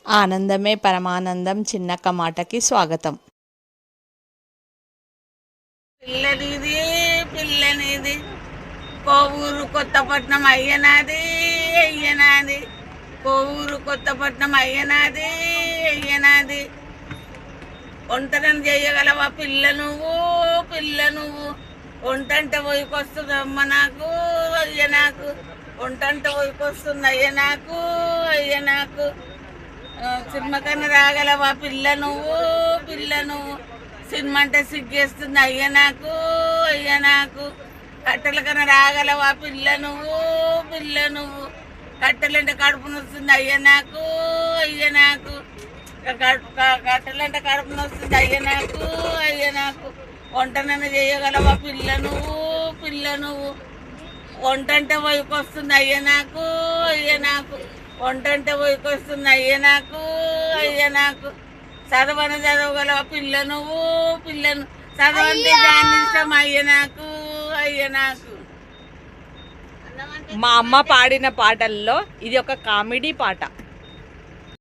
ఆనందమే పరమానందం చిన్నక్క మాటకి స్వాగతం. పిల్లనిది పిల్లనిది కోవూరు కొత్తపట్నం అయ్యనాది అయ్యనాది కోవూరు కొత్తపట్నం అయ్యనాది అయ్యనాది ఒంటరిని చేయగలవా పిల్ల నువ్వు ఒంటంటే పోయికొస్తుంది అమ్మ నాకు అయ్య నాకు ఒంటంటే పోయికొస్తుంది అయ్య నాకు సినిమాకన్నా రాగలవా పిల్ల నువ్వు సినిమా అంటే సిగ్గేస్తుంది అయ్య నాకు కట్టెల కన్నా రాగలవా పిల్ల నువ్వు కట్టెలంటే కడుపు నొస్తుంది అయ్య నాకు కట్టెలంటే కడుపు నొస్తుంది అయ్య నాకు వంటనైనా చేయగలవా పిల్ల నువ్వు వంటంటే వైకొస్తుంది అయ్య నాకు వంటంటే వైకొస్తుంది అయ్య నాకు చదవగలవా పిల్ల నువ్వు చదవంటే దాని ఇష్టం అయ్య నాకు మా అమ్మ పాడిన పాటల్లో ఇది ఒక కామెడీ పాట.